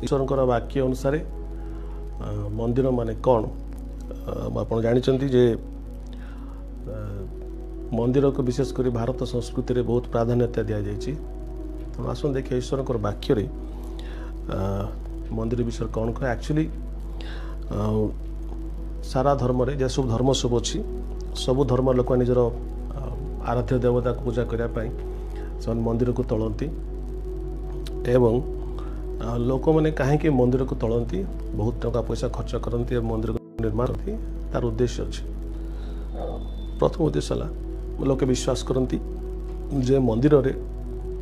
ईश्वर वाक्य अनुसार मंदिर माने कौन आप जानते जे मंदिर को विशेषकर भारत संस्कृति रे बहुत प्राधान्यता दि जाइए। तो आसन देखिए ईश्वर वाक्य रे मंदिर विषय कौन कह एक्चुअली सारा धर्म रे जे सब धर्म सब अच्छी सब धर्म लोक निजर आराध्य देवता को पूजा करने से मंदिर को तलती एवं लोक मैंने कहीं मंदिर को तलती बहुत टका पैसा खर्च करती मंदिर को निर्माण करती तार उद्देश्य अच्छे। प्रथम उद्देश्य है लोके विश्वास करती जे मंदिर रे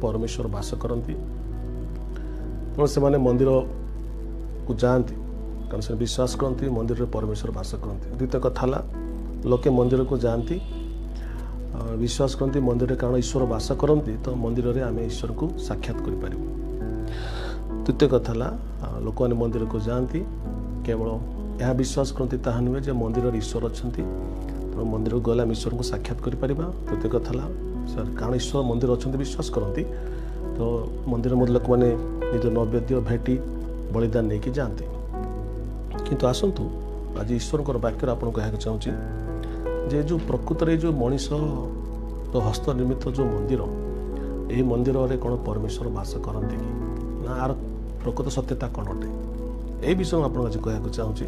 परमेश्वर वास करती तेणु से मंदिर को जाती कारण से विश्वास करती मंदिर रे परमेश्वर वास करती। द्वितीय कथा लोके मंदिर को जाती विश्वास करती मंदिर रे कारण ईश्वर वास करती तो मंदिर रे आमे ईश्वर को साक्षात कर पार। तृतीय कथा लोक मैंने मंदिर को जाती केवल यह विश्वास करती ताहा नुहे जे मंदिर ईश्वर अच्छा तो मंदिर को गले ईश्वर को साक्षात कर पार। तृतीय कथा सर कारण ईश्वर मंदिर अच्छा विश्वास करती तो मंदिर मध्य लोक मैंने निज नैवेद्य भेटी बलिदान नहीं कि जाती। किंतु आसतु आज ईश्वर वाक्य आपको कहना चाहूँगी जे जो प्रकृत में जो मनीष तो हस्त निर्मित जो मंदिर यही मंदिर रे कौन परमेश्वर वास करते कि ना आर प्रकृत सत्यता कौन अटे यही विषय में आपको आज कहना चाहूँगी।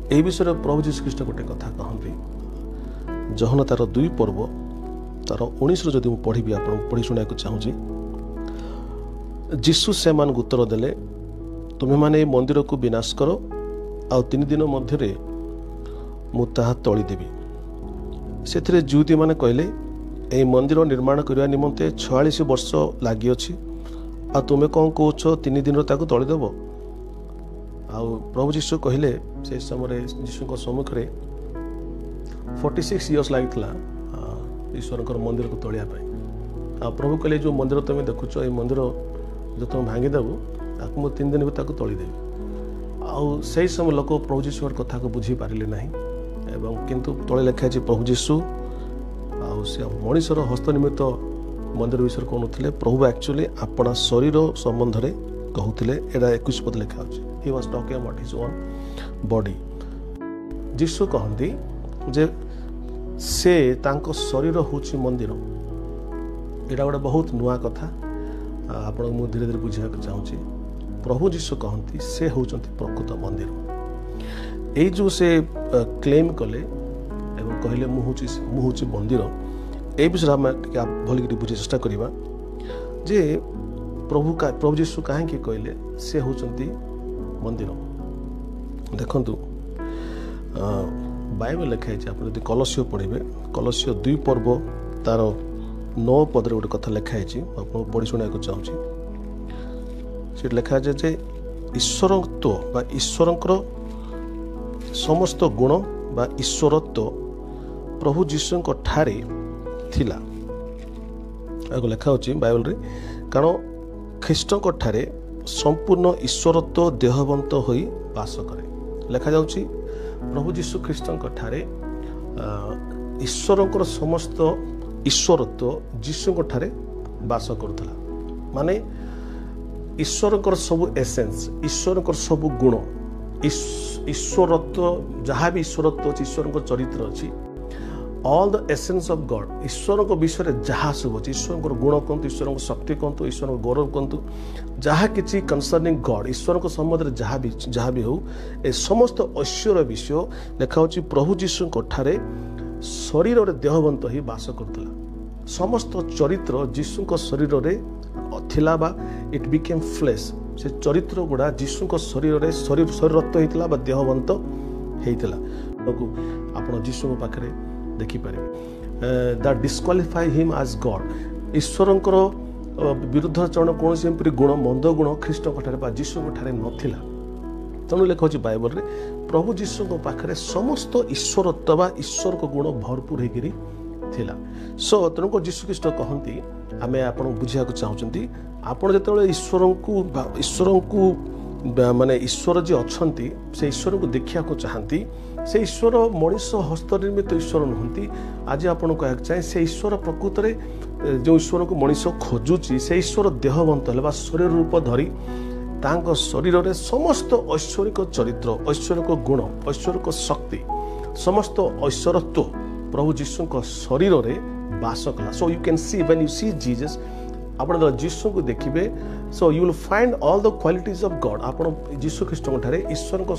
यही विषय प्रभु जीशु ख्रीष्ट गोटे कथा कहते जहन तार 2 पर्व तार 19 जदि मुझे पढ़ी आप पढ़ी शुणा चाहूँगी। जीशु से उत्तर देले तुम्हें माने मंदिर को विनाश कर आ 3 दिन मध्य मुझे तली देवी। से जुदी मैंने कहले यही मंदिर निर्माण करने निमंते 46 वर्ष लगी अच्छी आ तुम्हें कौन कौच 3 दिन ताकू तलीदेव। आउ प्रभु जीशु कहले से समय जीशु सम्मुख में 46 इयर्स लगी ईश्वर मंदिर को तलिया प्रभु कहले जो मंदिर तुम्हें देखुच ये मंदिर जो तुम भांगीदेव ताकू मुझे 3 दिन भी तलीदेवी। आउ से समय लोक प्रभु जीशु कथा को बुझी पारे ना एवं किंतु तले लिखा है प्रभु जीशु से मनीषर हस्तनिर्मित मंदिर विषय कहते प्रभु एक्चुअली अपना शरीर संबंध में कहते एटा 21 पद लिखा ही was talking about his own body. Jishu कहती जे से तांको शरीर होची मंदिर एटा गोटे बहुत नुआ कथा आपको मुझे धीरे धीरे बुझा चाहूँगी। प्रभु जीशु कहती से होचंती प्रकृत मंदिर ये जो से क्लेम कले एवं कहले मुझे मंदिर ए विषय आम भल बुझे चेष्टा करवा जे प्रभु जीशु कहीं कहले से होचंती मंदिर। देखंतु बाइबल लिखाई आप यदि कलसियो पढ़े कलसियो 2 पर्व तार 9 पदरे गोटे कथा लिखाई आपको पढ़ी शुणा चाहूँगी। से लिखा है जे ईश्वरत्व बा ईश्वर समस्त गुण बा ईश्वरत्व प्रभु जीशु ठारे थिला लिखा होची बाइबल रे कारण ख्रीष्ट ठारे संपूर्ण ईश्वरत्व देहवंत होई वास करे। लिखा जाउची प्रभु जीशु ख्रीष्ट ठारे ईश्वर समस्त ईश्वरत्व जीशु ठारे वास करुला माने ईश्वर सब एसेंस ईश्वर सब गुण ईश्वरत्व जहाँ भी ईश्वरत्व अच्छी ईश्वर चरित्र अच्छी all the essence of God ईश्वर को विषय जहाँ सब अच्छे ईश्वर गुण कहतु ईश्वर शक्ति कहतु ईश्वर गौरव कहतु जहाँ किसी कनसर्निंग गॉड ईश्वर को संबंध में जहाँ भी हो ए समस्त ऐश्वर्य विषय लिखा होची प्रभु जीशु ठारे शरीर रे देहवंत ही वास करता समस्त चरित्र जीशु शरीर रे थिला बा इट बिकेम फ्लेश से चरित्र गुड़ा जीशु शरीर रे शरीरत्व होता बा देहवंत होता आप जीशु पाखे देखिपारे that disqualify him as God ईश्वर विरुद्ध चरण कौन से गुण मंद गुण ख्रीष्ट ठारे जीशु ठारे नथिला। तेणु लिखा होची बाइबल रे प्रभु जीशु पाखे समस्त ईश्वरत्व बा ईश्वर को गुण भरपूर होकर थिला। सो तेणुक जीशु ख्रीष्ट कहती आम आप बुझा चाहूँगी आपड़ जो ईश्वर को माने ईश्वर जी अच्छा से ईश्वर को देखा चाहती से ईश्वर मनीष हस्तनिर्मित ईश्वर नुहति आज आपको कह चाहे से ईश्वर प्रकृत में जो ईश्वर को मनीष खोजुची से ईश्वर देहवंत है शरीर रूप धरी तांको शरीर रे समस्त ऐश्वरिक चरित्र ऐश्वरिक गुण ऐश्वरिक शक्ति समस्त ऐश्वरत्व प्रभु यीशु को शरीर रे वास कला so you can see when you see Jesus आपण यीशु को देखिबे so you will find all the qualities of God आपण यीशु ख्रीष्ट ठारे ईश्वर को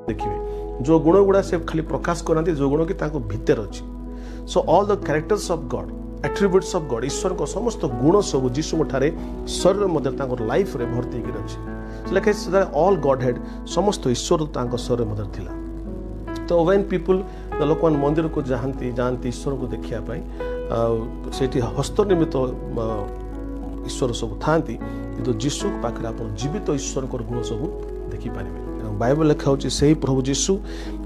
देखिबे जो गुण गुड़ा से खाली प्रकाश करते जो गुण कि तांको भीतर अछि so all the characters of God attributes of God ईश्वर को समस्त गुण सब यीशु ठारे शरीर मध्य तांको लाइफ रे भर्ती कर अछि लेकिन ऑल गॉड हेड समस्त ईश्वर तांको शरीर मध्य थिला तो व्हेन पीपल द लोकमान मंदिर को जानती ईश्वर को देखिया पाई सेठी हस्त निर्मित ईश्वर सब थांती किंतु यीशु पाखरे आपण जीवित ईश्वर को गुण सब देखि पारिबे बाइबल लिखा होची सही प्रभु यीशु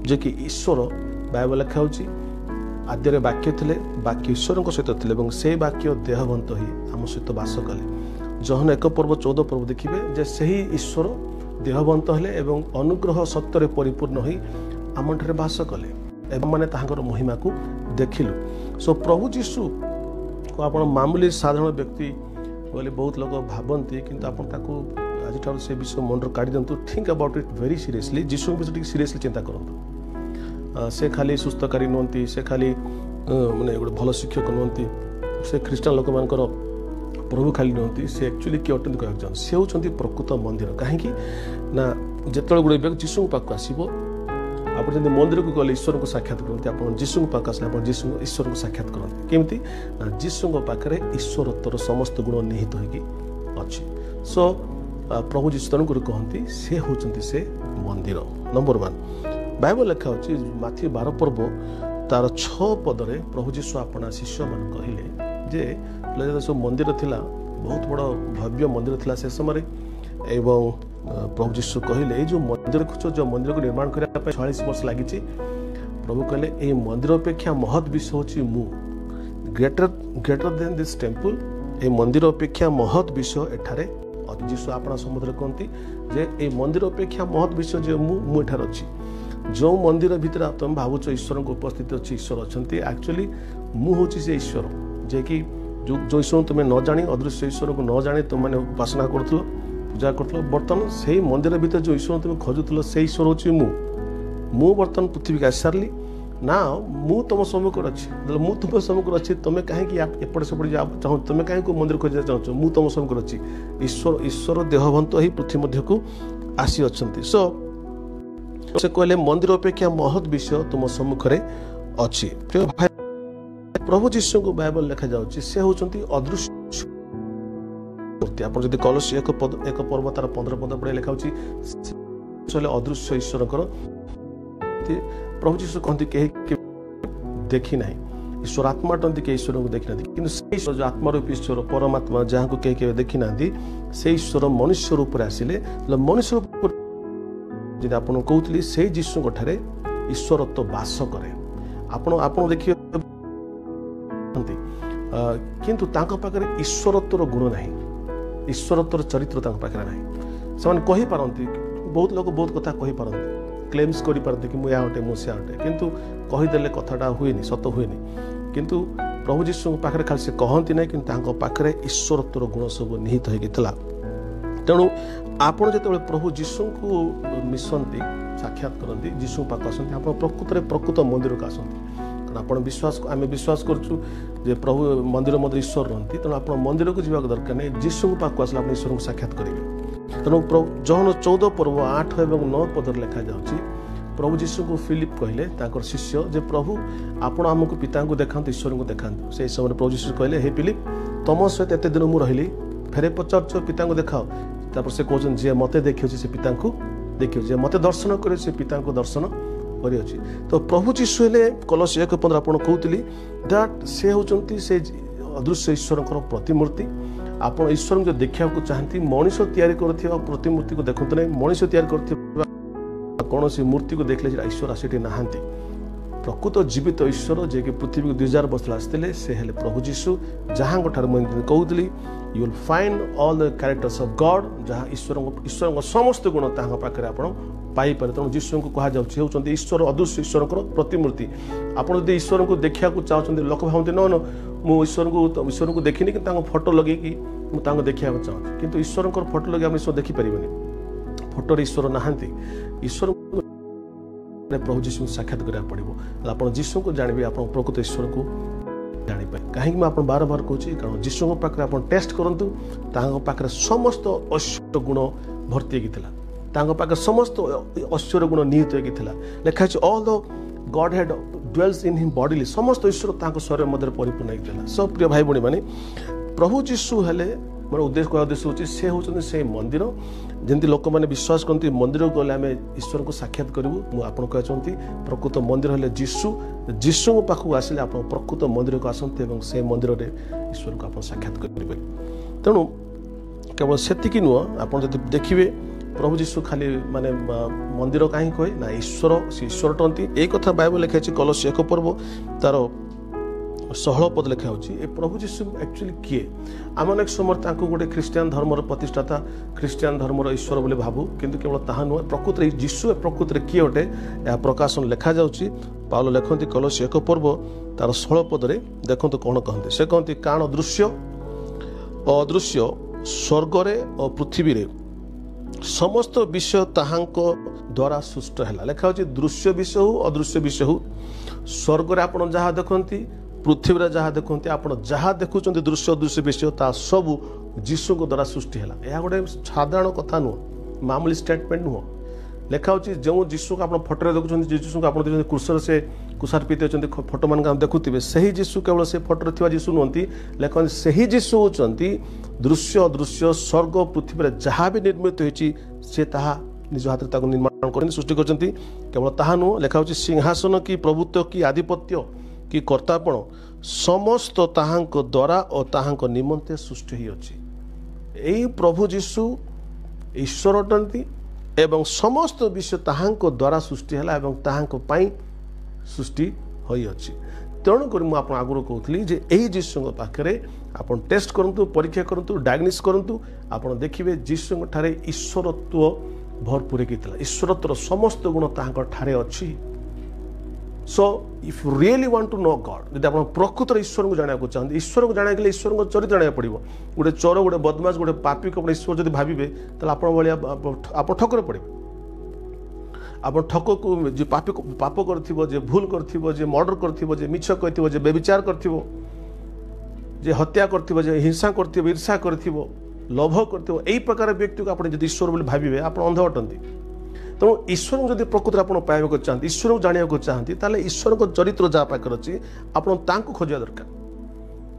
जे कि ईश्वर बाइबल लिखा होची आद्य वाक्य थिले वाक्य ईश्वर सहित थिले এবং সেই वाक्य देहवंत ही आम सहित वास कले जहन 1:14 देखिबे जे सही ईश्वर देहवंत हेले एवं अनुग्रह सत्य रे परिपूर्ण होई आम ठारे वास कले एवं माने ताहाकर महिमा को देखिलु सो प्रभु यीशु को आपण मामूली साधारण व्यक्ति बोले बहुत लोग भाबंती किंतु आपण ताको आज ठार से विषय मन काढ़ी दिंतु think about it very seriously Yishu विषय सीरियसली चिंता करंतु से खाली सुस्थकारी नुहति से खाली माने गोटे भल शिक्षक नुहति से ख्रीष्टान लोक मानकर प्रभु खाली नुहति से एक्चुअली किए अटेंड करक जान से होचंती प्रकृत मंदिर काहे कि ना जेतल गुडे व्यक्ति यीशु पाक आसीबो आपण जदि मंदिर को गले ईश्वर को साक्षात करते आपण यीशु पाक आसले आपण यीशु ईश्वर को साक्षात करते केमती ना यीशु पाखरे ईश्वरत्वर समस्त गुण निहित होगी अछि सो प्रभु यीशु को कहती से होचंती से मंदिर नंबर 1 बाइबल लिखा होची माथी 12 पर्व तार 6 पदरे प्रभु यीशु अपना शिष्य मान कहिले जे सब मंदिर थिला बहुत बड़ भव्य मंदिर थिला से समय एवं प्रभु यीशु कहिले जो मंदिर खुचो जो मंदिर को निर्माण करने 46 वर्ष लगी प्रभु कहले ए मंदिर अपेक्षा महत विषय होची मु ग्रेटर देन दिस टेम्पल ए मंदिर अपेक्षा महत विषय एठारे यीशु अपना समुद्र कहती जे ए मंदिर अपेक्षा महत विषय जे मु एठार अछि जो मंदिर भीतर तुम भावुच ईश्वर को उपस्थित अच्छी ईश्वर अच्छा एक्चुअली मु हूँ से ईश्वर जे कि जो ईश्वर तुम्हें न जानी अदृश्य ईश्वर को न जानी तुम मैंने उपासना करूँ पूजा करूँ बर्तमान से मंदिर भीतर जो ईश्वर तुम्हें खोजुल से ईश्वर हूँ मु बर्तमान पृथ्वी का सारी ना मु तुम सम्मुख अच्छी मु तुम सम्मुख अच्छी तुम्हें कहीं एपटे सेपटे चाहूँ तुम्हें कहीं मंदिर खोजा चाहूँ मु तुम सम्मुख अच्छी ईश्वर देहवंत ही पृथ्वी मध्य को आसी अच्छा सो से कहले मंदिर अपेक्षा महत विषय तुम सम्मुख अच्छी प्रभु यीशु को बाइबल लिखा जाउची से होचंती अदृश्य मूर्ति आपण जदि कलश एक पर्व तार 15 पद पड़े लिखा होची चले अदृश्य ईश्वर प्रभु यीशु कहती कहीं देखी ना ईश्वर आत्मा टंती के ईश्वर को देखी ना कि जो आत्मा रूप ईश्वर परमात्मा जहाँ को कहीं देखी ना से ईश्वर मनुष्य रूप आसिले मनुष्य रूप जी आप कहते से यीशु ठारे ईश्वरत्व वास करे आपण देखिए किंतु तांको पाखरे ईश्वरत्वर गुण नहीं ईश्वरत्वर चरित्र तांको पाखरे नहीं से कहि पारंती बहुत लोग बहुत कथा कहि पारंती क्लेम्स करि पारंती कि मु या हटे मु से हटे किंतु कहि देले कथाटा हुएनी सत हुएनी किंतु प्रभु यीशु पाखरे खाली से कहंती नहीं किंतु तांको पाखरे ईश्वरत्वर गुण सब निहित होई थिला तेणु आपण जो प्रभु यीशु को मिशंती साक्षात करती यीशु पाक आसती आप प्रकृत मंदिर को आसती कारण आप विश्वास आम विश्वास करूँ प्रभु मंदिर मध्य ईश्वर रहती तेणु आप मंदिर को जावाक दरकार नहीं यीशु पाक आसले आप ईश्वर को साक्षात करेंगे तेणु जहन 14 पर्व 8 और 9 पदर लिखा जाऊँगी प्रभु यीशु को फिलिप कहले शिष्य जे प्रभु आपण आमको पिता को देखा ईश्वर को देखा से समय प्रभु यीशु कहले हे फिलिप तुम सहित एत दिन मुझे रही फेरे पचार पिता को देखाओ तापर से कहते जे मते देखियो से पिता को देखियो जे मते दर्शन करे से पिता को दर्शन करी अछि तो प्रभु यीशु हेले कलश 1:15 आपण कहउतली दैट से होचंती से अदृश्य ईश्वर प्रतिमूर्ति आपण ईश्वर जो देखिया को चाहती मनुष्य तैयारी करथिबा प्रतिमूर्ति को देखंत नै मनुष्य तैयारी करथिबा कोनोसी मूर्ति को देखले ईश्वर आसीटी नाहंती प्रकृत जीवित ईश्वर जे कि पृथ्वी को 2000 वर्ष आसते से हेले प्रभु जीशु जहाँ मुझे कहूली you will find all the characters of God जहाँ ईश्वर समस्त गुण पाखे आप पाइपर। तेणु जीशु को कहुँच ईश्वर अदृश्य ईश्वर प्रतिमूर्ति। आपड़ जब ईश्वर को देखा चाहते लोक भावती न मु ईश्वर को देखनी कि फोटो लगे मुझे देखा चाहूँ किंतु ईश्वर फोटो लगे ईश्वर देखिपर फोटो ईश्वर नहांती ईश्वर प्रभु जीशु को साक्षात करा पड़ो आप जीशु को जानवे आप प्रकृत ईश्वर को जापर कहीं मुझे बार बार कहूँ कारण जीशु पाखे आप टेस्ट करूँ पाखे समस्त ऐश्वर्य गुण भर्ती पाखे समस्त ऐश्वर्य गुण निहित लिखाई all the God head dwells in him bodily समस्त ईश्वर शरीर मध्य परिपूर्ण होता। सब प्रिय भाई भौणी मैंने प्रभु जीशु हेले मोर उद्देश्य कह उद्देश्य होची से होचंदी से मंदिर जंती लोक माने विश्वास करती मंदिर को गले आमे ईश्वर को साक्षात करिवु मु आपन कह चंती प्रकृत मंदिर हेले जीशु को पाखु आसिले आप प्रकृत मंदिर को आसंते एवं से मंदिर रे ईश्वर को आप साक्षात करिवे। तेणु केवल सेतिकी नुह आप जदि देखिबे प्रभु जीशु खाली माने मंदिर कहीं कहे ना ईश्वर टंती एक कथा बाइबल लिखाई कलोसी 1 पर्व तार 16 पद लिखा हो प्रभु जीशु एक्चुअली किए आम अनेक समय गोटे ख्रीस्टियान धर्मर प्रतिष्ठाता ख्रीस्टियान धर्मर ईश्वर बोली भावु किंतु केवल ताहा नुह प्रकृत जीशु प्रकृत किए गोटे यह प्रकाशन लिखा जाउची पाउल लिखती कलोसी 1 पर्व तार 16 पदरे देखो कौन कहते से कहते काण दृश्य अदृश्य स्वर्गरे और पृथ्वी रे समस्त विषय ताहांको द्वारा सृष्ट है लिखा हो दृश्य विषय हो अदृश्य विषय हो स्वर्ग आप जहाँ देखती पृथ्वी जहाँ देखते आप जहाँ देखुं दृश्य अदृश्य विषय ता सब जीशु द्वारा सृष्टि है यह गोटे साधारण कथा नुह मामूली स्टेटमेंट नुह लिखा हो जो जीशु को आप फोटो देखुं जीशु को आप क्रूसर से कुशार्पित होती फोटो मान देखुवे से ही जीशु केवल से फोटो थी जीशु नुहति लिखा से ही जीशु होती दृश्य अदृश्य स्वर्ग पृथ्वी जहाँ भी निर्मित होती निज हाथ निर्माण कर सृष्टि कर केवल ताहा नुह लिखा हो सिंहासन की प्रभुत्व की आधिपत्य कि कर्तापण समस्त ताहांको द्वारा और ताहांको निमंते सृष्टि ही अछि एई प्रभु जीशु ईश्वर अटंती एवं समस्त विषय ताहांको द्वारा सृष्टि है एवं ताहांको पाई सृष्टि होई अछि। तेणु कर मुझे आगुरी कहूली जे एई जीशु पाखे आप टेस्ट करूँ परीक्षा करूँ डायग्नोसिस करूँ आप देखिए जीशु ठारे ईश्वरत्व भरपूर ईश्वरत्वर समस्त गुण ताहांको ठारे अछि। So if you really want to know God जब आप प्रकृत ईश्वर को जाना चाहते ईश्वर को जाना गले ईश्वर को चरित्र जाना पड़ो गोटे चोर गोटे बदमाश गोटे पापी को ईश्वर जब भावे तो आप ठकर पड़े आप ठक को जो पाप कर भूल कर मर्डर कर मिछ कर बेविचार कर हत्या कर हिंसा कर ईर्षा कर लोभ कर प्रकार व्यक्ति को आप ईश्वर बोली भावे आप अंध अटंती। तेणु ईश्वर को जब प्रकृत आप पाइबा चाहते ईश्वर को जाना चाहती ताले ईश्वर को चरित्र जहाँ पाखे अच्छी आप खोजा दरकार।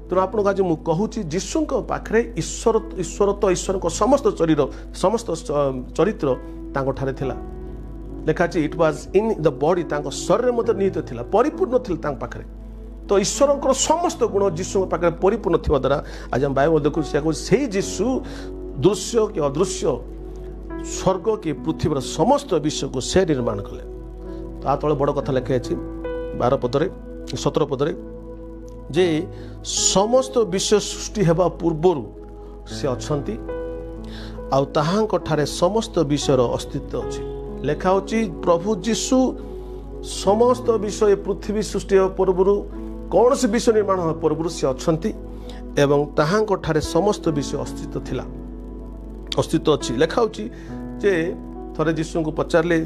तेणु आपको आज मुझे कहूँ जीशु पाखे ईश्वर तो ईश्वर को समस्त समस्त चरित्र ठारे थिला लिखा it was in the body शरीर मध्य निहित थिला परिपूर्ण थिला पाखे तो ईश्वर समस्त गुण जीशु पाखे परिपूर्ण थिबा द्वारा आज हम बाइबल देखु से जीशु दृश्य कि अदृश्य स्वर्ग कि पृथ्वी समस्त विश्व को से निर्माण कले ता तले बड़ कथा लिखाई 12 पदरे 17 पदरे जे समस्त विश्व सृष्टि हेबा पूर्वरु से अछंती आ ताहांक ठारे समस्त विश्वर अस्तित्व अछि लिखा होची प्रभु जीशु समस्त विश्व पृथ्वी सृष्टि हेबा पूर्वरु कौन से विश्व निर्माण हेबा पूर्वरु से अछंती एवं ताहांक ठारे समस्त विश्व अस्तित्व थिला अस्तित्व अच्छी लिखा होची जे थरे जीशु को पचारे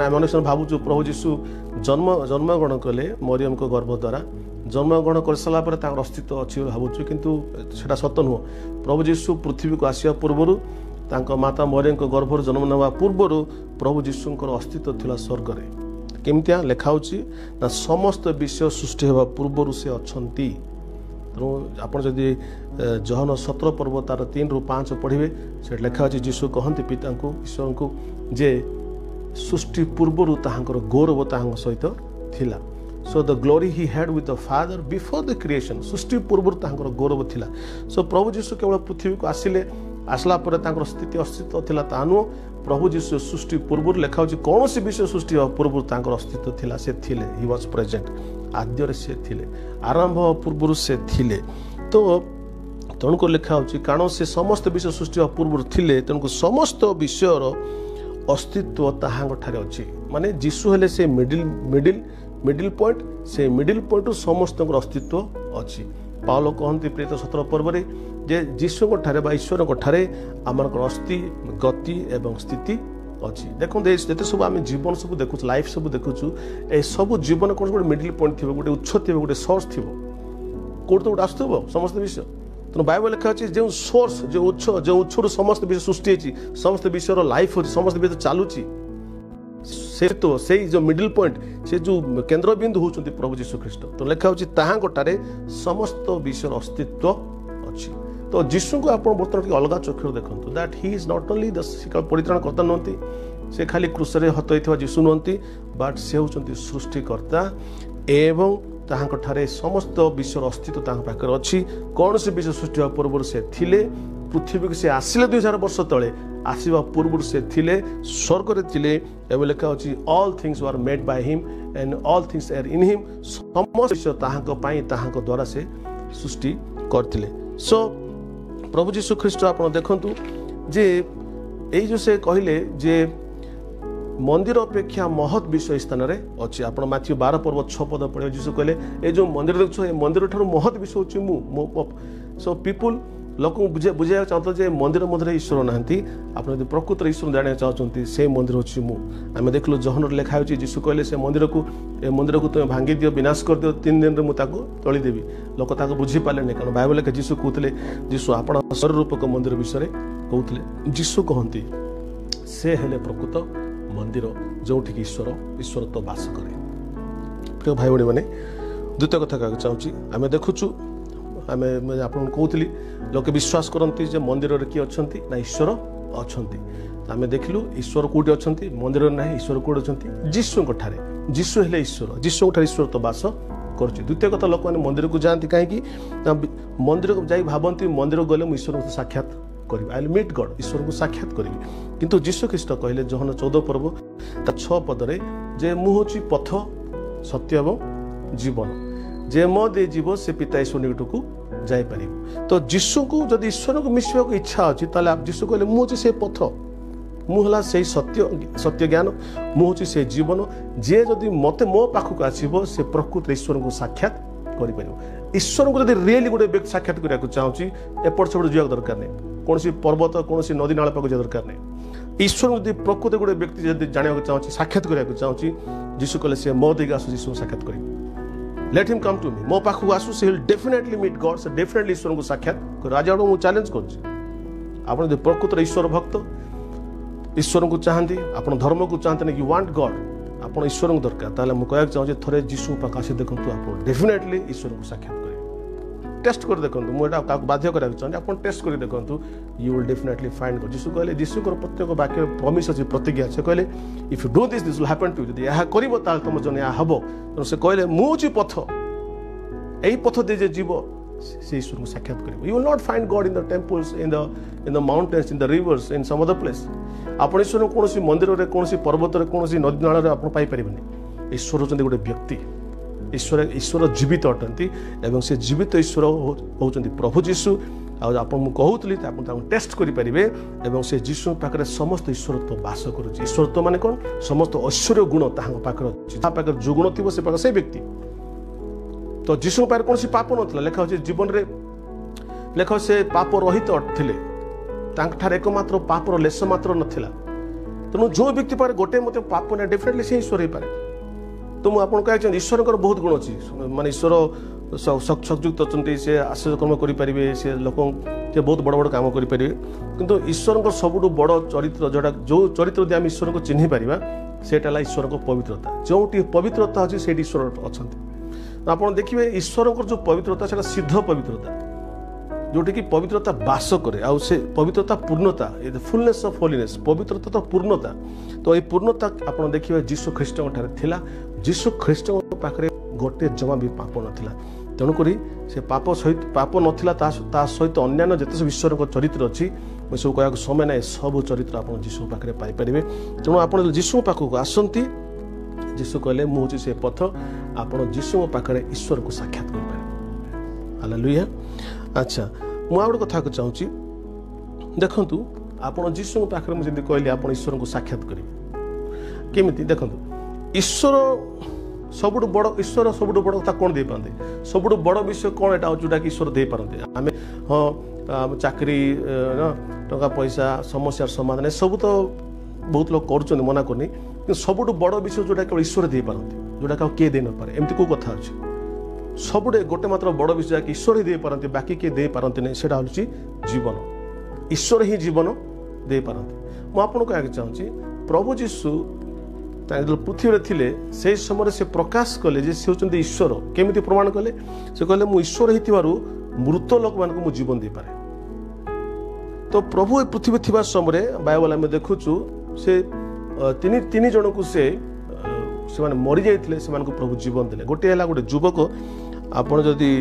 मनुष्य भावुँ प्रभु जीशु जन्मग्रहण कले मरियम को गर्भ द्वारा जन्मग्रहण कर सारापर अस्तित्व अच्छी भावुँ किंतु सेटा सत नुह प्रभु जीशु पृथ्वी को आसिया पूर्वर माता मरियम को गर्भर जन्म नेवा पूर्वर प्रभु जीशुंकर अस्तित्व थिला स्वर्ग रे केमतिया लिखा होची ना समस्त विश्व सृष्टि हेबा पूर्वर से अछंती। तेणु आप जदि जहन 17 पर्व तार 3 ରୁ 5 पढ़े से लिखा अच्छे जीशु कहते पिता को ईश्वर को जे सृष्टि पूर्वर ताहांकर गौरव ताहां सहित थिला so the glory he had with the father before the creation सृष्टि पूर्वर ताहांकर गौरव थिला। सो प्रभु जीशु केवल पृथ्वी को आसिले आसला पर तांकर स्थिति अस्तित्व थिला ता नुह प्रभु जीशु सृष्टि पूर्व लिखा होची कौन सी विषय सृष्टि पूर्व तांकर अस्तित्व थिला से थिले ही वाज प्रेजेंट आद्य से थिले आरंभ पूर्व से थिले तो तेणुक लिखा होची कारण से समस्त विषय सृष्टि पूर्व थिले तेणुक समस्त विषयर अस्तित्व ताहांग ठारे अछि माने जीशु हेले से मिडिल पॉइंट से मिडिल पॉइंट समस्त अस्तित्व अच्छी पाउल कहते प्रेरित 17 पर्व जे जीशु ठारे बा ईश्वर ठारे आमर अस्थि गति एवं स्थिति अच्छी देखो जिते सब आम जीवन सब देखु लाइफ सब देखु ए सब जीवन कौन गोटे मिडिल पॉइंट थी गोटे उत्स थी गोटे सोर्स थी कौट तो गोटे आसुव समस्त विषय तेणु बाइबल लिखा अच्छी जो सोर्स जो उत्सर समस्त विषय सृष्टि होती समस्त विषय लाइफ हो समस्त विषय चलुची से तो से जो मिडिल पॉइंट से जो केंद्र बिंदु होती प्रभु जीशु ख्रीष्ट तो लिखा होटारे समस्त विषय अस्तित्व अच्छी तो जीशु को आप बर्तमान अलग चक्षु देखो that he is not only the परित्राण कर्ता नुहति से खाली क्रूसरे हत होता जीशु नुहति बट से होती सृष्टिकर्ता एवं ताहांठारे समस्त विषय अस्तित्व पाखे अच्छी कौन से विषय सृष्टि पूर्व से थिले पृथ्वी को से आसिले 2000 वर्ष तले आसवा पूर्व से थिले स्वर्ग रे थिले एवं लिखा होची all things were made by him and all things are in him समस्त विषय ताहांक द्वारा से सृष्टि करथिले सो प्रभु जीशु ख्रीष्ट आप देखंतु जे एई जो से कहले जे मंदिर अपेक्षा महत विषय स्थान रे अछि आपण माथ्यू 12 पर्व 6 पद पढे जीशु कहले ए जो मंदिर देखछो ए मंदिर ठारो महत विषय अछि मु सो पीपल लोक बुझाइक चाहता जे मंदिर मध्य ईश्वर नहांती आपण यदि प्रकृत ईश्वर जाना चाहते से मंदिर होची मु आम देखलु जहन लिखा होची जीशु कहले से मंदिर को तुम भांगी दियो विनाश कर दियो 3 दिन रे मु ताको तळी देबी लोक ताको बुझी पाले नै कारण बाइबल के जीशु कहतले जीशु आपण शरीर रूपक मंदिर विषय कहतले जीशु कहंती से हेले प्रकृत मंदिर जोठी ईश्वर तो वास करे प्रिय भाई भणी माने द्वितीय कथा कहना चाहूँगी आम देखुचु आम आप कहती लोक विश्वास करती जे मंदिर रे किए अच्छा ना ईश्वर अच्छा आम देखलु ईश्वर कौटी अच्छा मंदिर ना ईश्वर कौट अच्छा जीशु ठारे जीशु हेले ईश्वर जीशु ठारे ईश्वर तो वास कर द्वितीय कथा लोक मैंने मंदिर को जाती कहीं मंदिर को जाई भावती मंदिर गले मुझे ईश्वर को साक्षात करी आई विल मीट गॉड ईश्वर को साक्षात करी किंतु जीशु ख्रीष्ट कहले जहन 14 पर्व 6 पदरे जे मु होची पथ सत्य एवं जीवन जे मो दे जीव से पिता ईश्वर निकट को जाई पारिबो तो जीशु को जदि ईश्वर को मिसवा को इच्छा अछि ताले आप जीशु कहले मु होची से पथ मु हला से सत्य ज्ञान मु होची से जीवन जे जदि मते मो पाखु को आसीबो से प्रकृत ईश्वर को साक्षात करि पारिबो ईश्वर को जदि रियली गोटे व्यक्ति साक्षात करिया को चाहूची एपट सेपट जिया दरकार नै कोनसी पर्वत कोनसी नदी नाला पाखु जिया दरकार नै ईश्वर जदि प्रकृत गोटे व्यक्ति जदि जानिया को चाहूची साक्षात करिया को चाहूची जीशु कहले से मो देगा आसु जीशु साक्षात करि let him come to me मो पाखु आसु से विल डेफिनेटली मीट गॉड से डेफिनेटली ईश्वर को साक्षात कर आज मु चैलेंज करछि आपण जदि प्रकृत ईश्वर भक्त ईश्वर को चाहती आपण धर्म को चाहते ना यू वांट गॉड आपण ईश्वर को दरकार ताले मु कहक चाहूँ थोड़े जीशु पाख आसी देखंतु आपण डेफिनेटली ईश्वर को साक्षात करे टेस्ट कर देखंतु मु एटा काक बाध्य कराक चाहूँ आपण टेस्ट कर देखंतु you will definitely find God Jishu कहले जीशु को प्रत्येक वाक्य प्रॉमिस अछि प्रतिज्ञा से कहले if you do this will happen to you यदि यह करबो ताल तुम जने या हबो तो से कहले मु छि पथ एई पथ दे जे जीव से ईश्वर को साक्षात करिबो you will not find God in the temples in the mountains in the rivers in some other place आपण ईश्वर कोनोसी मंदिर रे कोनोसी पर्वत रे कोनोसी नदी नाला रे आपण पाई परिबनी ईश्वर होचंदी गोटे व्यक्ति ईश्वर जीवित अटंती एवं से जीवित ईश्वर होचंदी प्रभु जीशु आप कहूली टेस्ट करेंगे एवं से जीशु पाखे समस्त ईश्वरत्व वास करुच्ची ईश्वरत्व माने कौन समस्त ऐश्वर्य गुण पाखे जो गुण थी से व्यक्ति तो जीशु पाखे कौन पाप ना लेखा हो जीवन में लेखा से पाप रहित ठार एकमात्र पापर लेस मात्र नाला तेणु जो व्यक्ति पाखे गोटे मत पाप ना डेफिनेटली से ईश्वर हो पाए तो मुझे ईश्वर बहुत गुण अच्छी माने ईश्वर संयुक्त अच्छा से आश्चर्य कर्म करेंगे से लोक बहुत बड़ बड़ कम करेंगे किंतु ईश्वर सबुठ बड़ चरित्र जोटा जो चरित्र दिए आम ईश्वर को चिन्ह पारा सेटा ईश्वर को पवित्रता जो पवित्रता अच्छी से ईश्वर अच्छा आप देखिए ईश्वर जो पवित्रता से सिद्ध पवित्रता जोटी की पवित्रता बास करे आ से पवित्रता पूर्णता फुलनेस ऑफ होलीनेस पवित्रता तो पूर्णता तो ये पूर्णता आप देखिए जीशु ख्रीष्ट थिला जीशु ख्रीष्ट पाखे गोटे जमा भी पाप नाला तेणुक से पाप सहित पाप नाला सहित अन्य जिते सब ईश्वर चरित्र अच्छी सब कहूँ समय ना सब चरित्र आप जीशु पाखे पाइपर तेणु आप जीशु पाखक आसती जीशु कहले मुझे से पथ आप जीशु पाखे ईश्वर को साक्षात कर हालेलुया। अच्छा मुझे गोटे कथा चाहूँगी देखु आप जीशु पाखे मुझे कहली आप ईश्वर को साक्षात करेंगे केमी देखो ईश्वर सबुठ बड़ ईश्वर सबुठ बड़ कथा कौन दे पाते सबुठ बड़ विषय कौन एटा जोटा कि ईश्वर दे पारते आम हाँ चाकरी टका पैसा समस्या समाधान सब तो बहुत लोग कर मना करनी कि सबुठ बड़ विषय जोटा केवल ईश्वर दे पारते जोटा किए दे न पारे एमती को कथा अच्छे सबुठे गोटे मात्र बड़ विषय कि ईश्वर ही दे पारते बाकी किए दे पारते नहीं सेटा हूँ जीवन ईश्वर ही जीवन दे पारते मुझे आपको कहना चाहूँगी प्रभु जीशु पृथ्वी थिले से समय से प्रकाश कले जे से होचंदी ईश्वर केमिति प्रमाण कले से कहले मु ईश्वर हितिबारु मृत लोक मान को मु जीवन दे पारे तो प्रभु पृथ्वी थिबा समय बाइबल में देखुचु से तीन जन को से माने मरी जाइथिले से मान को प्रभु जीवन देले गोटे हैला गोटे युवक आपण जदी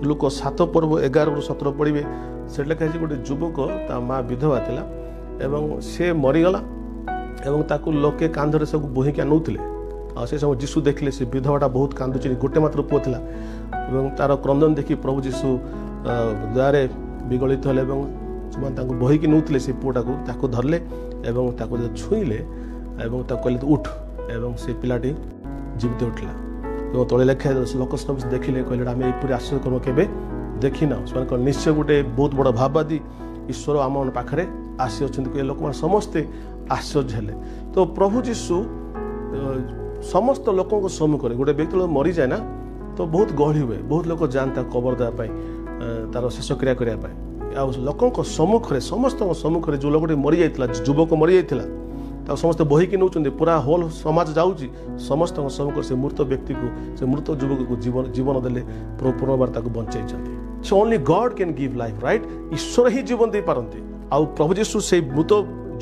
लुक 7 पर्व 11-17 पढ़िबे से लिखा है गोटे युवक ता माँ विधवा थिला एवं से मरीगला एवं ताकू लोके कांधरे सब बोहिक नौले से समय जीशु देखले से विधवाटा बहुत कांदुची गोटे मात्र पुओ थिला एवं तार क्रंदन देखी प्रभु जीशु द्वारे विगलित हेले एवं बोहिक नौले से पुओटा को धरले एवं ताको छुईले एवं कहले उठ एवं से पिलाटी जीवित उठला एवं तले लेखा लोक सब देखिले कहले आम यहपरी आश्चर्य कर्म केबे देखी ना से निश्चय गोटे बहुत बड़ भाववादी ईश्वर आम पाखे आसी अच्छा लोक समस्ते आश्चर्य हेले तो प्रभु जीशु समस्त लोकों सम्मुखें गोटे व्यक्ति मरी जाए ना तो बहुत गहली हुए बहुत लोग जाता कबर देवाई तार शेष क्रिया करने लोकों सम्मुखें समस्त सम्मुखें जो लोग मरी जाता युवक मरी जाता समस्त बोहिकी नौ पूरा होल समाज जाऊँगी समस्त सम्मुखें से मृत व्यक्ति को से मृत युवक को जीवन देले पुनर्बार बंचाई so only God can give life right ईश्वर ही जीवन दे पारती आउ प्रभु जीशु से मृत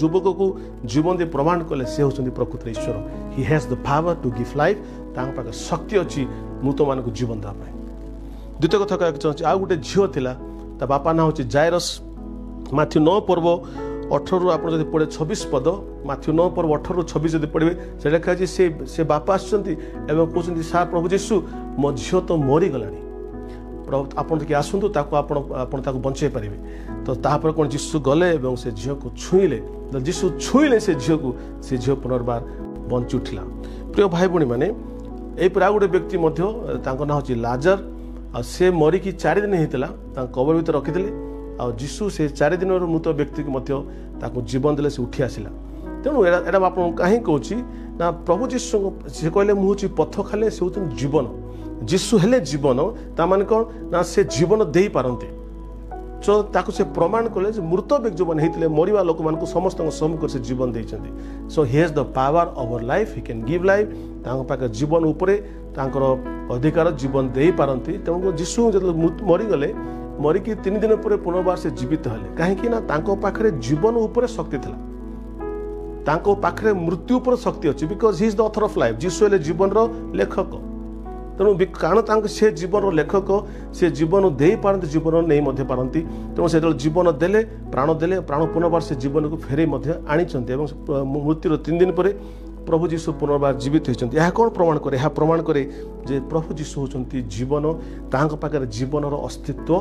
युवक को जीवन दे प्रमाण कले से होचंदी प्रकृत ईश्वर he has the power to give life तांग पाखे शक्ति अच्छी मृत मान को जीवन देवा द्वितीय कथा कहना चाहूँगी आउ गोटे झील थिला ता बापा ना होची जायरस माथ्यू 9 पर्व 18 आप पढ़े 26 पद माथ्यू 9 पर्व 18-26 जब पढ़े से लिखा है से बापा आसुचंती एवं कहते सार प्रभु जीशु मो झील तो मरी गलानी आपन देखिए आसतु आपन बंचाई पारे तो तापर कौन जीशु गले एवं से झील को छुईले जीशु छुईले से झील को से झील पुनर्बार बंची उठिला प्रिय भाई भणी मैंने यहीपर आ गोटे व्यक्ति ना हूँ लाजर से मरिकी 4 दिन होता कबर भर रखिदे आ जीशु से 4 दिन मृत व्यक्ति को जीवन देले से उठी आसला तेणु एटा आप कहीं कहूँ ना प्रभु जीशु से कहले मुझे पथ खाले से होते जीवन जीशु हेले जीवन ता माने कौन ना से जीवन दे पारते तो ताकू से प्रमाण कले मृत व्यक्ति जो होते मरवा लोक मान समस्त सम्मुख से जीवन देते so he has the power over life he can give life पाखे जीवन उपरे अधिकार जीवन दे पारती तेणु जीशु जो मरीगले मरिकी 3 दिन पर पुनर्बार से जीवित हेले कहीं पाखे जीवन उपर शक्ति था पाखे मृत्यु पर शक्ति अच्छी because he is the author of life Jishu हेले जीवन लेखक तेणु कारण से जीवन लेखक से जीवन दे पारती जीवन नहीं पारती तेणु से जीवन देले प्राण पुनर्बार से जीवन को फेरे आनी मृत्यु 3 दिन पर प्रभु जीशु पुनर्बार जीवित होती यह कौन प्रमाण करे यह प्रमाण करे जे प्रभु जीशु होचंती जीवन पाखे जीवन अस्तित्व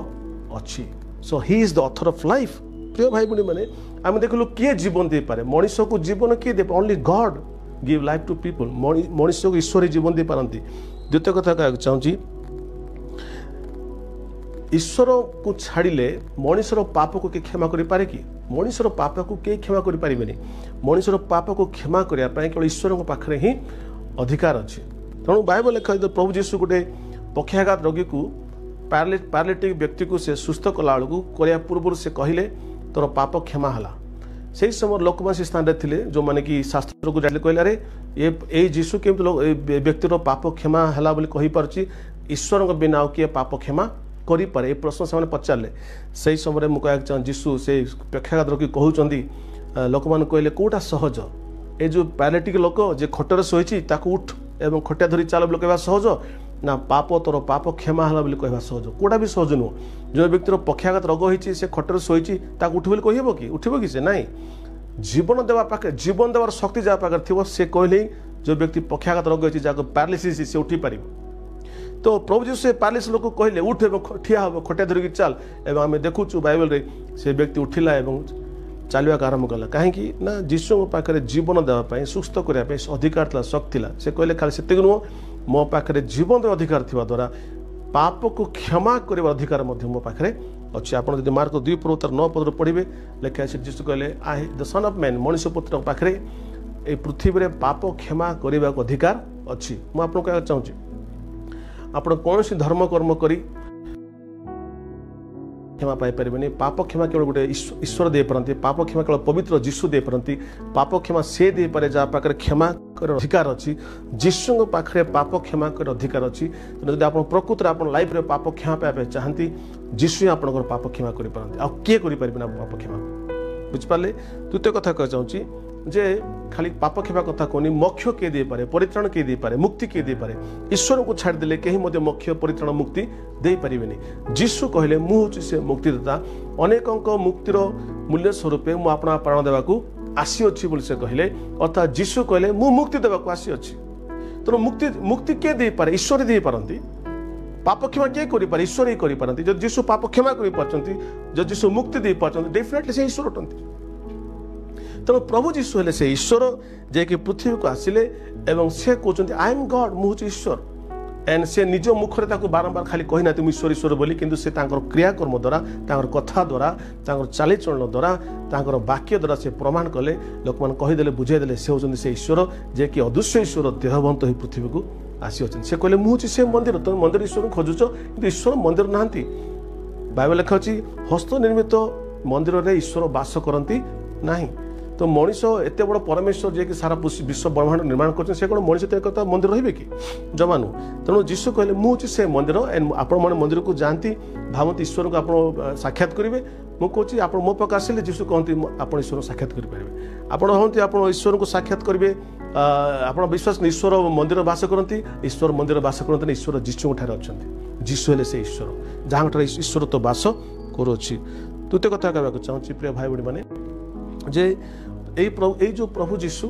अच्छी so he is the author of life प्रिय भाई भणी मैंने आम देखलु किए जीवन दे पारे मनीष को जीवन किए the only God give life to people मनीष को ईश्वर ही जीवन दे पारती द्वितीय कथा कहना चाहूँगी ईश्वर को छाड़िले मनीषर पाप को क्षमा करि पारे कि मनीषर पाप को कई क्षमा करि पारिबेनी मनीषर पाप को क्षमा करने केवल ईश्वर पाखे ही अधिकार अच्छे तेणु बाइबल लिखा प्रभु जीशु गोटे पक्षाघात रोगी को पैरालिटिक व्यक्ति को से सुस्थ कला बेलू करने पूर्व से कहले तोर पाप क्षमा है से समय लोक मान से स्थान थे जो मैंने कि शास्त्र को जाते कहले अरे ये जीशु के व्यक्तिर पाप क्षमा है बोली पार्टी ईश्वर बिना आउ किए पाप क्षमा करें ये प्रश्न से पचारे से समय मुझे कहना चाहे जीशु से प्रेक्षाघात रोगी कहते लोक मैंने कहले कौटा सहज ये जो पैरालिटिक लोक जे खटर शोची उठ एवं खटिया धरी चाल बोली कहवा सहज ना पाप तोर पाप क्षमा है बोली कहवा सहज कोटा भी सहज नुह जो व्यक्तिर पक्षाघात रोग होती से खटर शोची उठ बोली कहब कि उठब कि से ना जीवन देवा पाखे जीवन देवार शक्ति जहाँ पाखे थी से कहले जो व्यक्ति पक्षाघात रोग होती जहाँ पैरालिसिस से उठी पार तो प्रभु जी से पैरालिसिस लोक कहले उठ एवं ठिया हम खटिया धरिकी चल एवं आम देखुचु बाइबल रे से व्यक्ति उठिला एवं चलवाक आरंभ कला कहीं ना जीशु पाखे जीवन देवाई सुस्थ करने अधिकार था शक्ति था से कहले खाली से नुह मो पाखे जीवन अधिकार थी द्वारा पाप को क्षमा कर अधिकार मो पाखे अच्छे आप मार्क 2 पद तार 9 पद पढ़े लिखा जीशु कहले I the son of man मनुष्य पुत्र पाखे ए पृथ्वी रे पाप क्षमा करने को अधिकार अच्छी मुझे कहना चाहूँगी आप कौन सी धर्म कर्म करी क्षमा पाइपर पाप क्षमा केवल गोटे ईश्वर दे पारती पाप क्षमा केवल पवित्र जीशु दे पारती पाप क्षमा से दे पारे जहाँ पाखे क्षमा कर अधिकार अच्छी जीशु पाखे पाप क्षमा कर अधिकार अच्छी तेनाली आप प्रकृत आप लाइफ रे पाप क्षमा पाइबा चाहती जीशु आप पाप क्षमा कर पारती आ किए करें पाप क्षमा बुझिपारे द्वितीय कथा कह चाहूँगी जे खाली पाप क्षमा कथा कहनी मोक्ष किए दे पारे परित्राण किए दे पारे मुक्ति किए दे पारे ईश्वर को छाड़देले कहीं मोक्ष परित्राण मुक्ति दे पारे जीशु कहले मु हूँ से मुक्तिदाता अनेकों मुक्तिर मूल्य स्वरूप मु अपना प्राण देवाकू आसी अच्छी बोली से कहले अर्थात जीशु कहले मु मुक्ति देवाकू आसी अच्छी तेणु मुक्ति मुक्ति किए दे पारे ईश्वर दे पारती पाप क्षमा किए कर ईश्वर ही कर जो जीशु पाप क्षमा कर जो जीशु मुक्ति दे पारती डेफिनेटली से ईश्वर अटंती तेणु प्रभु जीशु हेले से ईश्वर जे कि पृथ्वी को आसिले एवं से कहते आई एम गॉड मुझ ईश्वर एंड से निज मुखरे बारंबार खाली कही ना ईश्वर ईश्वर बोली किंतु से क्रियाकर्म द्वारा कथा द्वारा चालीचलन द्वारा वाक्य द्वारा से प्रमाण कले लोक मैंने कहीदे बुझेदे से होती से ईश्वर जे कि अदृश्य ईश्वर देहवंत हो पृथ्वी को आसी अच्छे से कहले मुझे से मंदिर तुम मंदिर ईश्वर खोजुच कि ईश्वर मंदिर ना बाइबल लिखा अच्छी हस्त निर्मित मंदिर में ईश्वर बास करती ना तो मनीष एत बड़ परमेश्वर जे कि सारा विश्व ब्रह्मांड निर्माण कर मनीष तो मंदिर रे कि जमा नु तेणु जीशु कहले मुझे से मंदिर एंड आपण मैंने मंदिर को जाती भावती ईश्वर को आप साक्षात करेंगे मुझे आप मो पाक आसिले जीशु कहती आप ईश्वर साक्षात करेंगे आपण हमें आप ईश्वर को साक्षात करेंगे आप विश्वास ईश्वर मंदिर बास करती ईश्वर मंदिर बास करते ईश्वर जीशु अच्छा जीशु हेले से ईश्वर जहाँ ईश्वर तो बास करुच्छी द्वितीय कथा कहना चाहूँगी प्रिय भाई भणी मैंने जे ए जो प्रभु जीशु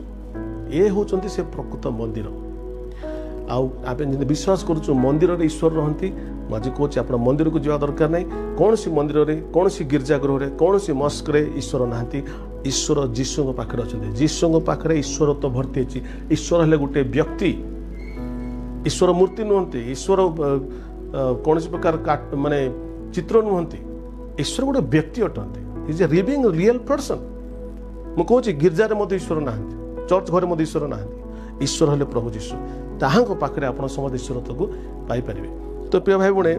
ये होचंती से प्रकृत मंदिर आप विश्वास करूँ मंदिर रे ईश्वर रहती मुझे कहूँ आप मंदिर को जावा दरकार नहीं कौन सी मंदिर रे कौन सी गिरजागृह रे कौन सी मस्क रे ईश्वर नहांती ईश्वर जीशु पाखे अच्छा जीशु पाखे ईश्वर तो भर्ती अच्छी ईश्वर हेले गोटे व्यक्ति ईश्वर मूर्ति नुहंती ईश्वर कौन सी प्रकार माने चित्र नुहंती ईश्वर गोटे व्यक्ति अटंती is a living real person मुझे गिरजार ईश्वर ना चर्च घर मध्य ईश्वर ना ईश्वर हेले प्रभु जीशु ताहां पाखे आप समस्त ईश्वरत्व को पाइपर तो प्रिय भाई बणे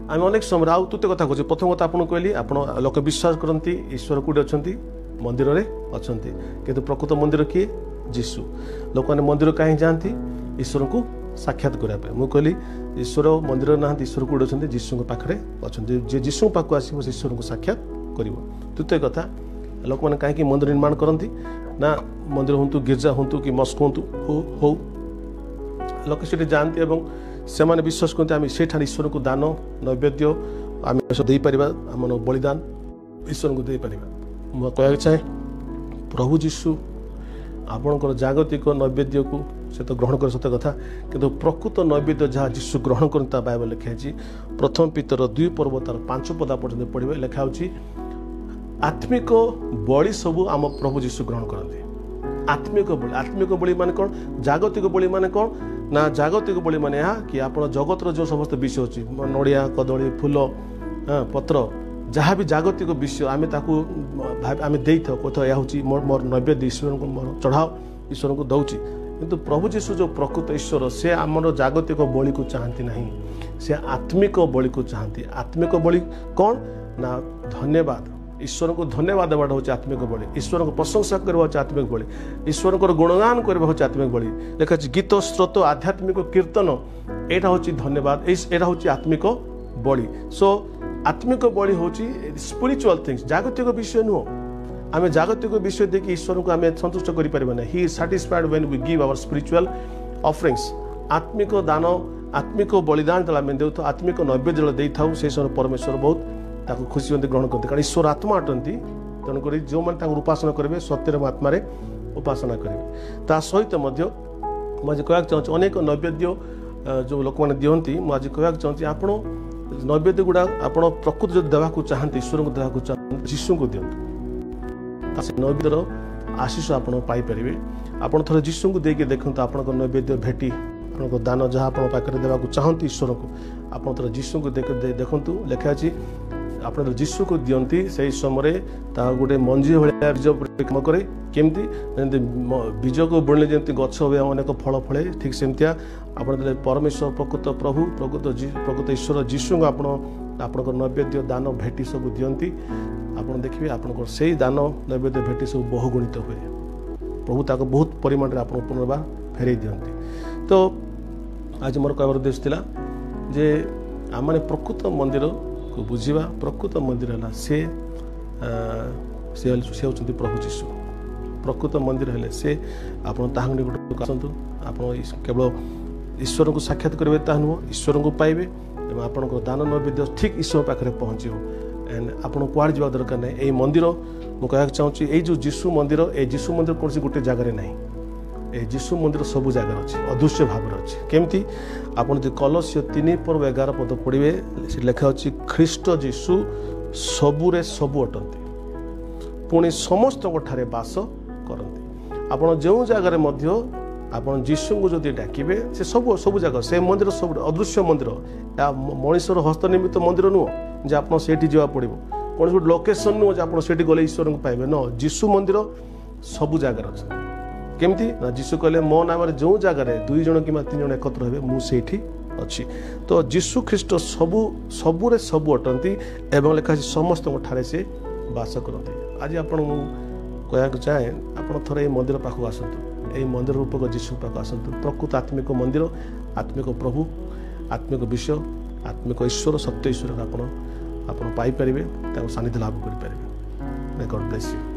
आम अनेक समय आउ तुते कथा कहूँ प्रथम कथा आपको कहली आप लोक विश्वास करती ईश्वर कौटे अच्छा मंदिर में अच्छा किंतु प्रकृत मंदिर किए जीशु लोक मैंने मंदिर कहीं जाती ईश्वर को साक्षात करने मुझे कहली ईश्वर मंदिर ना ईश्वर कौटे अच्छा जीशु पाखे अच्छा जे जीशु पाक आसो ईश्वर को साक्षात कर द्वितीय कथा लोक मैंने कहीं मंदिर निर्माण करती ना मंदिर हूँ गिरजा हूँ कि मस्क हूँ हो लोक से जाती से मैंने विश्वास करते आम से ईश्वर को दान नैवेद्य आम देपर आम बलिदान ईश्वर को देपर मुझे कहना चाहे प्रभु जीशु आपणकर जागतिक नैवेद्य को से तो ग्रहण कर सत कथा किंतु प्रकृत नैवेद्य जहाँ जीशु ग्रहण करता बाइबल लिखाई प्रथम पीतर 2 पर्व तार 5 पदा पर्यटन पढ़े लिखा आत्मिक बलि सबू आम प्रभु जीशु ग्रहण करते आत्मिक बलि माने कौन जागतिक बलि माने कौन ना जागतिक बलि माने यहाँ कि आप जगतर जो समस्त विषय अच्छी नड़िया कदली फूल पत्र जहाँ भी जागतिक विषय आम आम दे कथ यह हूँ मोर नैवेद्य ईश्वर को मोर चढ़ाओ ईश्वर को दौची किंतु प्रभु जीशु जो प्रकृत ईश्वर से आमर जागतिक बलि को चाहती नहीं से आत्मिक बलि को चाहती आत्मिक बलि कौन ना धन्यवाद ईश्वर को धन्यवाद देवाटा हूँ आत्मिक बलि ईश्वर को प्रशंसा करवा आत्मिक बलि ईश्वर को गुणगान करवा हूँ आत्मिक बलि देखा गीत स्रोत आध्यात्मिक कीर्तन यहाँ हूँ धन्यवाद यहाँ हूँ आत्मिक बलि सो आत्मिक बलि हूँ स्पिरिचुअल थिंग्स जागतिक विषय नुह आम जागतिक विषय देखिए ईश्वर को आम संतुष्ट करें he is satisfied when we give our spiritual offerings आत्मिक दान आत्मिक बलिदान जो आम देऊ आत्मिक नैवेद्य जो दे था से समय परमेश्वर बहुत खुशी होती ग्रहण करते कारण ईश्वर आत्मा अटंती तेणुक जो मैंने उपासना करेंगे सत्यर आत्मार उपासना करेंगे ता सहित मुझे कहना चाहूँगी अनेक नैवेद्य जो लोक मैंने दिखती मुझे कहना चाहूँगी आप नैवेद्य गुड़ा आप प्रकृति जो देवाक चाहते ईश्वर को देवाक चाहते जीशु को दिंतु से नैवेद्यर आशीष आप पाइपर आप थे जीशु को देके देखते आप नैवेद्य भेटी आप दान जहाँ आप पाखे देवाक चाहती ईश्वर को आप थे जीशु को देखूँ लिखा अच्छी आप जीशु को दियंती से समय गोटे मंजी भाया बीज कम कै केमती बीज को बुणले जमी गछ अनेक फल फले ठीक सेमती आप परमेश्वर प्रकृत प्रभु प्रकृत ईश्वर जीशु को आप नैवेद्य दान भेटी सब दियंती आप देखिए आप दान नैवेद्य भेटी सब बहुगुणित हुए प्रभु ताको बहुत परिमाण आप पुनर्बार फेरई दियंती। तो आज मोर कहबार उद्देश्य थिला जे आम प्रकृत मंदिर को बुझा प्रकृत मंदिर है से होती प्रभु जीशु प्रकृत मंदिर है से आप आसतु आप केवल ईश्वर को साक्षात करेंगे ता नुह ईश्वर को पाइबे एवं आप दान नैवेद्य ठीक ईश्वर पाखे पहुँचो एंड आप कुआड़ जा दरकार नहीं यही मंदिर मुझे चाहूँगी ये जो जीशु मंदिर कौन सी गोटे जगार ना ए जीशु मंदिर सब जगार अच्छे अदृश्य भाव अच्छे केमती आप कलस्य 3:11 पद पढ़े से लिखा अच्छी ख्रीष्ट जीशु सबुरे सबु अटंती पुणी समस्त बास करती आप जो जगार आप जीशु को जो डाकिबे से सब जगह से मंदिर सब अदृश्य मंदिर मनीषर हस्तनिर्मित मंदिर नुह जे आप जा पड़ो कौन गोटे लोकेशन नुह जे आप गले ईश्वर को पाइबे न जीशु मंदिर सब जगार अच्छे केमती ना जीशु कहले मो नाम जो जगार 2 जन कि 3 जन एकत्र हे मुझे अच्छी तो जीशु ख्रीष्ट सबु सबुरे सबु अटंती एवं लिखा समस्त ठारे से बास करते। आज आप कहना चाहे आप थे मंदिर पाखक आसतु यही मंदिर रूपक जीशु पाख आसतु प्रकृत आत्मिक मंदिर आत्मिक प्रभु आत्मिक विषय आत्मिक ईश्वर सत्य ईश्वर आप पाइपर सानिध्य लाभ करें। God bless you.